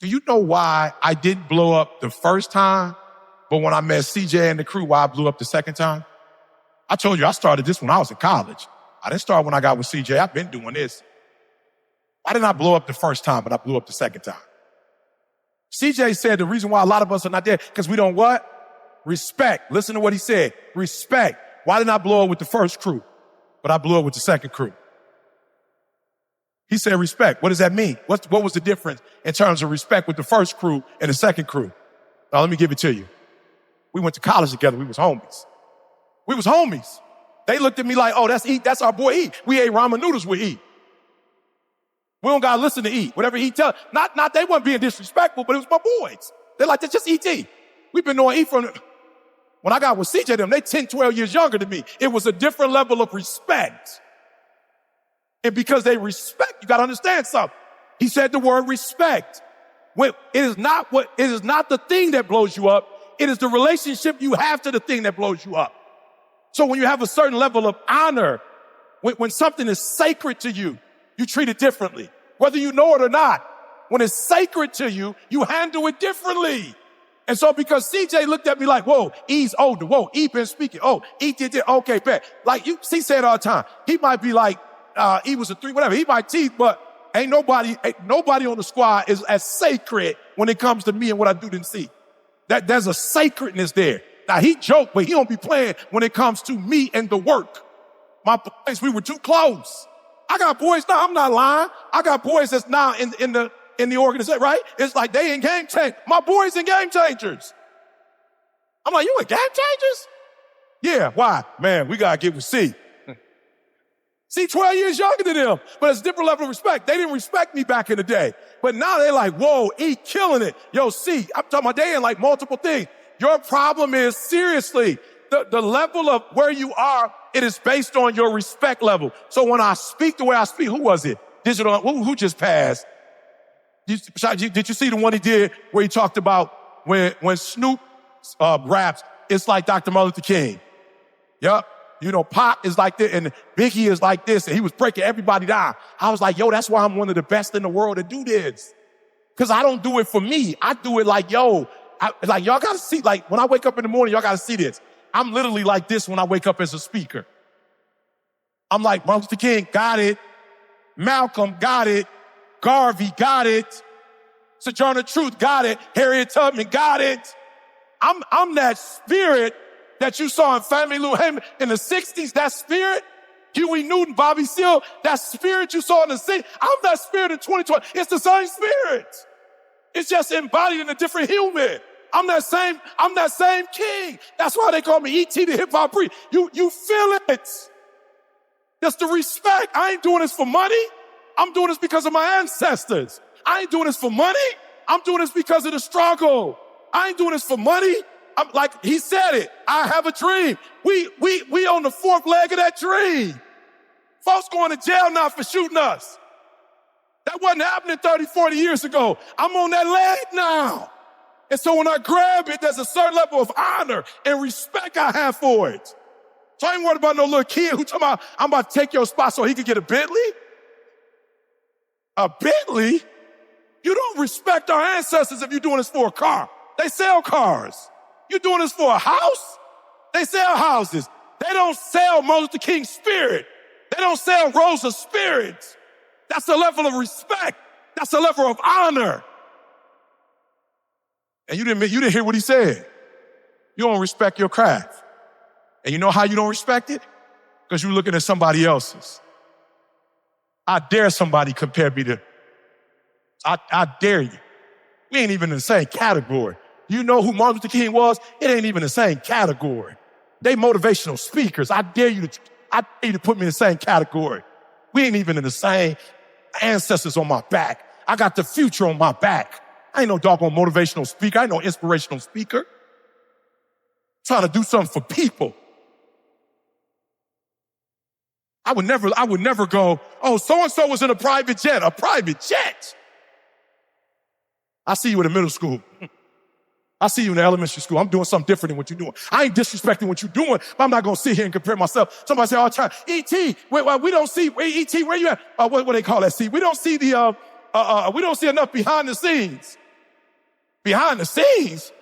Do you know why I didn't blow up the first time, but when I met CJ and the crew, why I blew up the second time? I told you I started this when I was in college. I didn't start when I got with CJ. I've been doing this. Why didn't I blow up the first time, but I blew up the second time? CJ said the reason why a lot of us are not there, because we don't what? Respect. Listen to what he said. Respect. Why didn't I blow up with the first crew, but I blew up with the second crew? He said respect. What does that mean? What was the difference in terms of respect with the first crew and the second crew? Now, let me give it to you. We went to college together. We was homies. They looked at me like, oh, that's E. That's our boy E. We ate ramen noodles with E. We don't got to listen to E. Whatever he tell. Not they weren't being disrespectful, but it was my boys. They're like, that's just E.T. We've been knowing E from, when I got with CJ, they 10, 12 years younger than me. It was a different level of respect. And because they respect, you got to understand something. He said the word respect. It is not the thing that blows you up. It is the relationship you have to the thing that blows you up. So when you have a certain level of honor, when something is sacred to you, you treat it differently. Whether you know it or not, when it's sacred to you, you handle it differently. And so because CJ looked at me like, whoa, E's older. Whoa, E been speaking. Oh, E did it. Okay, bet. Like you see, say it all the time. He might be like, he was a 3, whatever. He might teach, but ain't nobody on the squad is as sacred when it comes to me and what I do than C. There's a sacredness there. Now he joked, but he don't be playing when it comes to me and the work. My boys, we were too close. I got boys now. I'm not lying. I got boys that's now in the organization, right? It's like they in game change. My boys in game changers. I'm like, you in game changers? Yeah. Why? Man, we gotta get with C. See, 12 years younger than them, but it's a different level of respect. They didn't respect me back in the day. But now they're like, whoa, E killing it. Yo, C, I'm talking about they in like multiple things. Your problem is, seriously, the level of where you are, it is based on your respect level. So when I speak the way I speak, who was it? Digital, who just passed? Did you see the one he did where he talked about when Snoop raps, it's like Dr. Martin Luther King. Yep. You know, Pop is like this and Biggie is like this. And he was breaking everybody down. I was like, yo, that's why I'm one of the best in the world to do this. Cause I don't do it for me. I do it like, yo, like y'all gotta see, like when I wake up in the morning, y'all gotta see this. I'm literally like this when I wake up as a speaker. I'm like, Martin Luther King, got it. Malcolm, got it. Garvey, got it. Sojourner Truth, got it. Harriet Tubman, got it. I'm that spirit that you saw in Family Lou Hayman in the 60s, that spirit, Huey Newton, Bobby Seale, that spirit you saw in the 60s, I'm that spirit in 2020. It's the same spirit. It's just embodied in a different human. I'm that same king. That's why they call me E.T. the hip-hop priest. You feel it. That's the respect. I ain't doing this for money. I'm doing this because of my ancestors. I ain't doing this for money. I'm doing this because of the struggle. I ain't doing this for money. I'm like, he said it. I have a dream. We on the fourth leg of that dream. Folks going to jail now for shooting us. That wasn't happening 30, 40 years ago. I'm on that leg now. And so when I grab it, there's a certain level of honor and respect I have for it. So I ain't worried about no little kid who talking about, I'm about to take your spot so he can get a Bentley. A Bentley? You don't respect our ancestors if you're doing this for a car. They sell cars. You're doing this for a house? They sell houses. They don't sell Martin Luther King's spirit. They don't sell Rosa's spirit. That's a level of respect. That's a level of honor. And you didn't hear what he said. You don't respect your craft. And you know how you don't respect it? Because you're looking at somebody else's. I dare somebody compare me to, I dare you. We ain't even in the same category. You know who Martin Luther King was? It ain't even the same category. They motivational speakers. I dare you to put me in the same category. We ain't even in the same ancestors on my back. I got the future on my back. I ain't no doggone motivational speaker. I ain't no inspirational speaker. I'm trying to do something for people. I would never go, oh, so-and-so was in a private jet. A private jet? I see you in the middle school. I see you in the elementary school. I'm doing something different than what you're doing. I ain't disrespecting what you're doing, but I'm not going to sit here and compare myself. Somebody say all the time, E.T., we don't see, E.T., where you at? What do they call that? See, we don't see we don't see enough behind the scenes. Behind the scenes,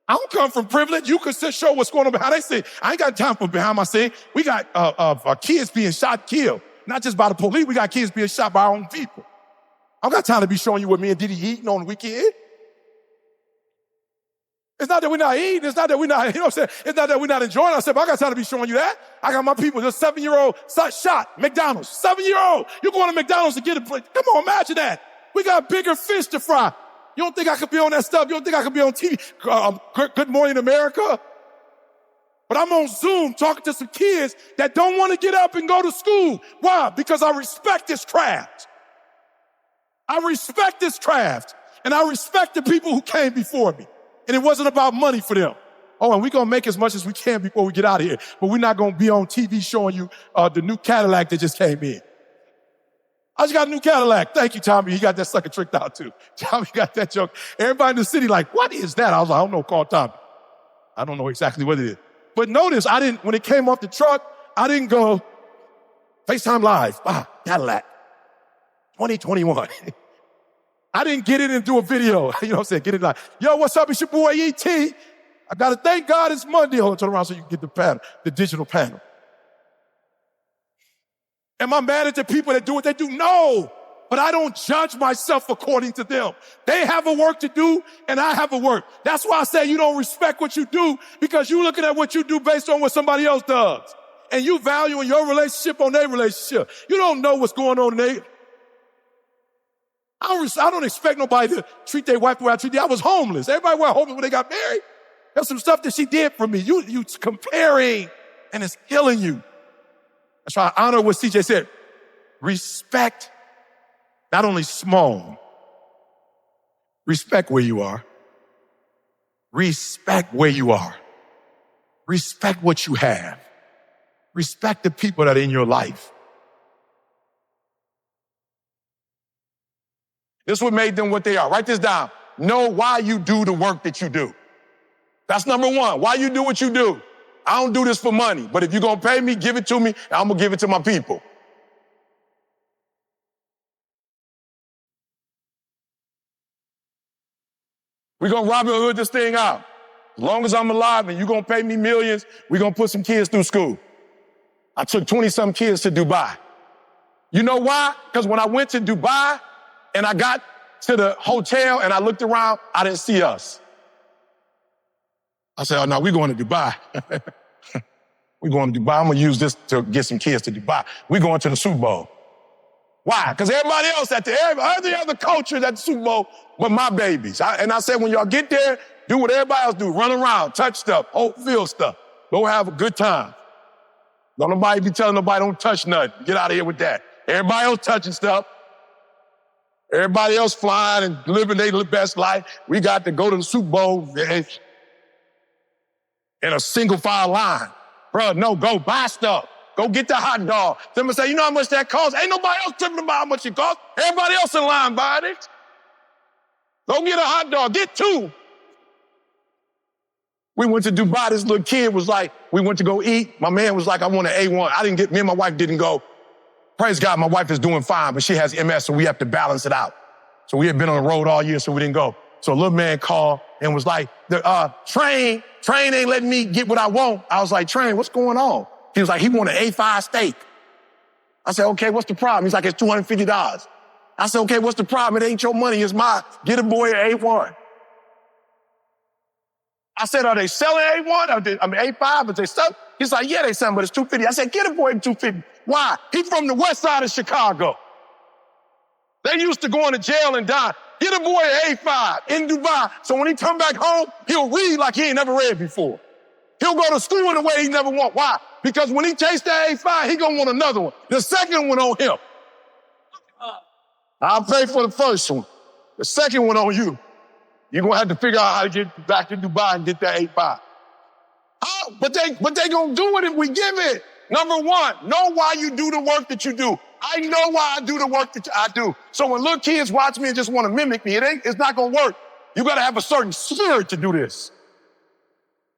I don't come from privilege. You could show what's going on behind. They say, I ain't got time for behind my scene. We got kids being shot, killed. Not just by the police. We got kids being shot by our own people. I don't got time to be showing you what me and Diddy eating on the weekend. It's not that we're not eating. It's not that we're not, you know what I'm saying? It's not that we're not enjoying ourselves. I got time to be showing you that. I got my people, just 7-year-old shot, McDonald's. 7-year-old. You're going to McDonald's to get a plate. Come on, imagine that. We got bigger fish to fry. You don't think I could be on that stuff? You don't think I could be on TV? Good Morning America? But I'm on Zoom talking to some kids that don't want to get up and go to school. Why? Because I respect this craft. I respect this craft. And I respect the people who came before me. And it wasn't about money for them. Oh, and we're going to make as much as we can before we get out of here. But we're not going to be on TV showing you the new Cadillac that just came in. I just got a new Cadillac. Thank you, Tommy. He got that sucker tricked out, too. Tommy got that joke. Everybody in the city like, what is that? I was like, I don't know, call Tommy. I don't know exactly what it is. But notice, when it came off the truck, I didn't go, FaceTime Live, Cadillac, 2021. I didn't get in and do a video. You know what I'm saying? Get it like, yo, what's up? It's your boy E.T. I got to thank God it's Monday. Hold on, turn around so you can get the panel, the digital panel. Am I mad at the people that do what they do? No, but I don't judge myself according to them. They have a work to do and I have a work. That's why I say you don't respect what you do because you're looking at what you do based on what somebody else does. And you valuing your relationship on their relationship. You don't know what's going on in their... I don't expect nobody to treat their wife the way I treat them. I was homeless. Everybody was homeless when they got married. There's some stuff that she did for me. You comparing, and it's killing you. That's why I honor what CJ said. Respect, not only small, respect where you are. Respect where you are. Respect what you have. Respect the people that are in your life. This is what made them what they are. Write this down. Know why you do the work that you do. That's number one. Why you do what you do. I don't do this for money, but if you're going to pay me, give it to me, and I'm going to give it to my people. We're going to Robin Hood this thing out. As long as I'm alive and you're going to pay me millions, we're going to put some kids through school. I took 20-some kids to Dubai. You know why? Because when I went to Dubai, and I got to the hotel and I looked around, I didn't see us. I said, oh, no, we're going to Dubai. We're going to Dubai. I'm going to use this to get some kids to Dubai. We're going to the Super Bowl. Why? Because everybody else every other culture at the Super Bowl but my babies. And I said, when y'all get there, do what everybody else do. Run around, touch stuff, feel stuff. Go have a good time. Don't nobody be telling nobody don't touch nothing. Get out of here with that. Everybody else touching stuff. Everybody else flying and living their best life. We got to go to the Super Bowl in a single file line. Bro, no, go buy stuff. Go get the hot dog. Somebody say, you know how much that costs? Ain't nobody else tripping about how much it costs. Everybody else in line buying it. Go get a hot dog. Get two. We went to Dubai. This little kid was like, we went to go eat. My man was like, I want an A1. Me and my wife didn't go. Praise God, my wife is doing fine, but she has MS, so we have to balance it out. So we had been on the road all year, so we didn't go. So a little man called and was like, Train ain't letting me get what I want. I was like, Train, what's going on? He was like, he want an A5 steak. I said, okay, what's the problem? He's like, it's $250. I said, okay, what's the problem? It ain't your money, it's mine. Get a boy an A1. I said, are they selling A1? A5, but they sell? He's like, yeah, they selling, but it's $250. I said, get a boy $250. Why? He's from the west side of Chicago. They used to go into jail and die. Get a boy an A5 in Dubai, so when he come back home, he'll read like he ain't never read before. He'll go to school in a way he never want. Why? Because when he tastes that A5, he gonna want another one. The second one on him. I'll pay for the first one. The second one on you. You're gonna have to figure out how to get back to Dubai and get that A5. Oh, but they gonna do it if we give it. Number one, know why you do the work that you do. I know why I do the work that I do. So when little kids watch me and just want to mimic me, it's not going to work. You got to have a certain spirit to do this.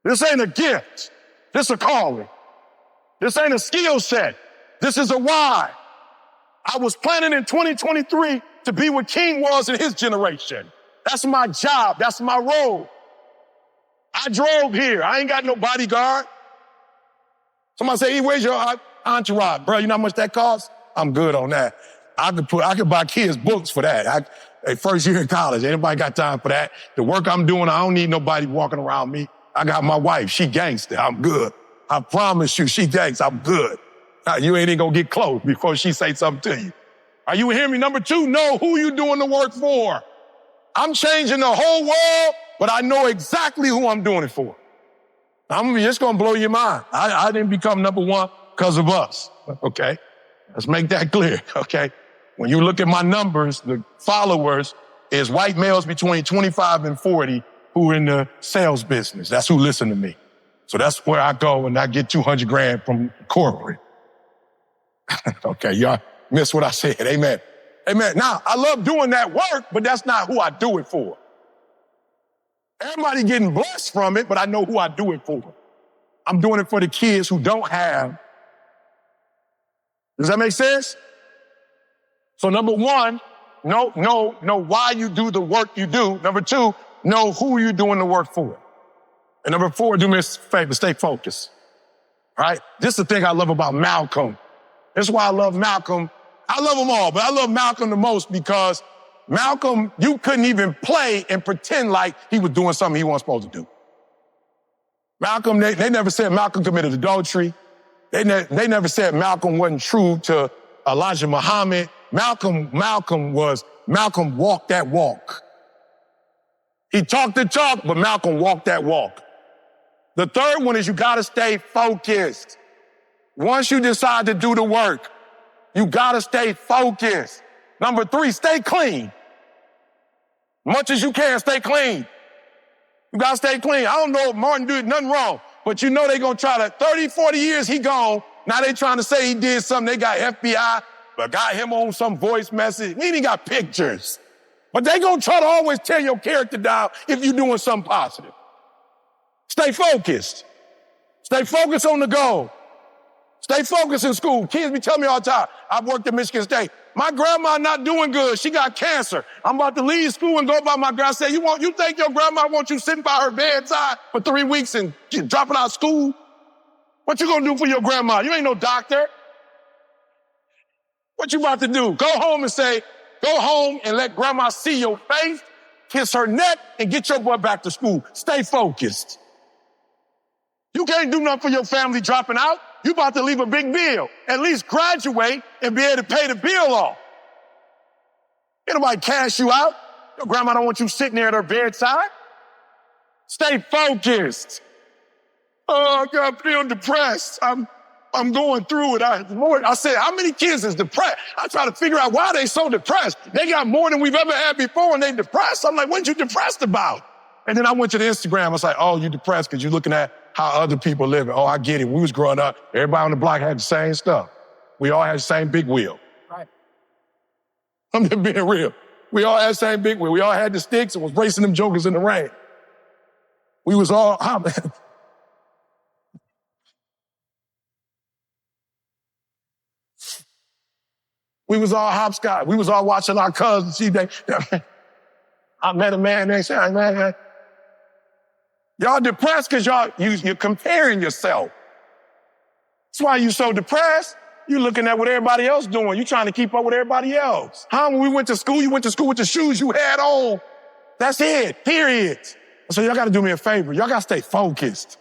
This ain't a gift. This is a calling. This ain't a skill set. This is a why. I was planning in 2023 to be what King was in his generation. That's my job. That's my role. I drove here. I ain't got no bodyguard. Somebody say, hey, where's your entourage? Bro, you know how much that costs? I'm good on that. I could buy kids books for that. First year in college, anybody got time for that? The work I'm doing, I don't need nobody walking around me. I got my wife. She gangster. I'm good. I promise you, she gangster. I'm good. You ain't even gonna get close before she say something to you. Are you hearing me? Number two, know who you doing the work for. I'm changing the whole world, but I know exactly who I'm doing it for. It's gonna blow your mind. I didn't become number one because of us, okay? Let's make that clear, okay? When you look at my numbers, the followers is white males between 25 and 40 who are in the sales business. That's who listen to me. So that's where I go and I get 200 grand from corporate. Okay, y'all missed what I said. Amen. Amen. Now, I love doing that work, but that's not who I do it for. Everybody getting blessed from it, but I know who I do it for. I'm doing it for the kids who don't have. Does that make sense? So number one, know why you do the work you do. Number two, know who you're doing the work for. And number four, do me a favor, stay focused. All right? This is the thing I love about Malcolm. This is why I love Malcolm. I love them all, but I love Malcolm the most because Malcolm, you couldn't even play and pretend like he was doing something he wasn't supposed to do. Malcolm, they never said Malcolm committed adultery. They never said Malcolm wasn't true to Elijah Muhammad. Malcolm walked that walk. He talked the talk, but Malcolm walked that walk. The third one is you gotta stay focused. Once you decide to do the work, you gotta stay focused. Number three, stay clean. Much as you can, stay clean. You gotta stay clean. I don't know if Martin did nothing wrong, but you know they gonna try to, 30, 40 years he gone, now they trying to say he did something. They got FBI, but got him on some voice message. He ain't got pictures. But they gonna try to always tear your character down if you're doing something positive. Stay focused. Stay focused on the goal. Stay focused in school. Kids be telling me all the time, I've worked at Michigan State. My grandma not doing good. She got cancer. I'm about to leave school and go by my grandma. I say, you think your grandma wants you sitting by her bedside for 3 weeks and dropping out of school? What you gonna do for your grandma? You ain't no doctor. What you about to do? Go home and let grandma see your face, kiss her neck, and get your butt back to school. Stay focused. You can't do nothing for your family dropping out. You about to leave a big bill. At least graduate and be able to pay the bill off. Ain't nobody cash you out. Your grandma don't want you sitting there at her bedside. Stay focused. Oh, God, I feel depressed. I'm going through it. I said, how many kids is depressed? I try to figure out why they so depressed. They got more than we've ever had before and they depressed. I'm like, what you depressed about? And then I went to the Instagram. I was like, oh, you depressed because you're looking at how other people living. Oh, I get it. We was growing up. Everybody on the block had the same stuff. We all had the same big wheel. Right. I'm just being real. We all had the same big wheel. We all had the sticks and was racing them jokers in the rain. We was all, we was all hopscotch. We was all watching our cousins. I met a man, they said, man, y'all depressed because you're comparing yourself. That's why you so depressed. You looking at what everybody else doing. You trying to keep up with everybody else. When we went to school, you went to school with the shoes you had on. That's it, period. So y'all got to do me a favor. Y'all got to stay focused.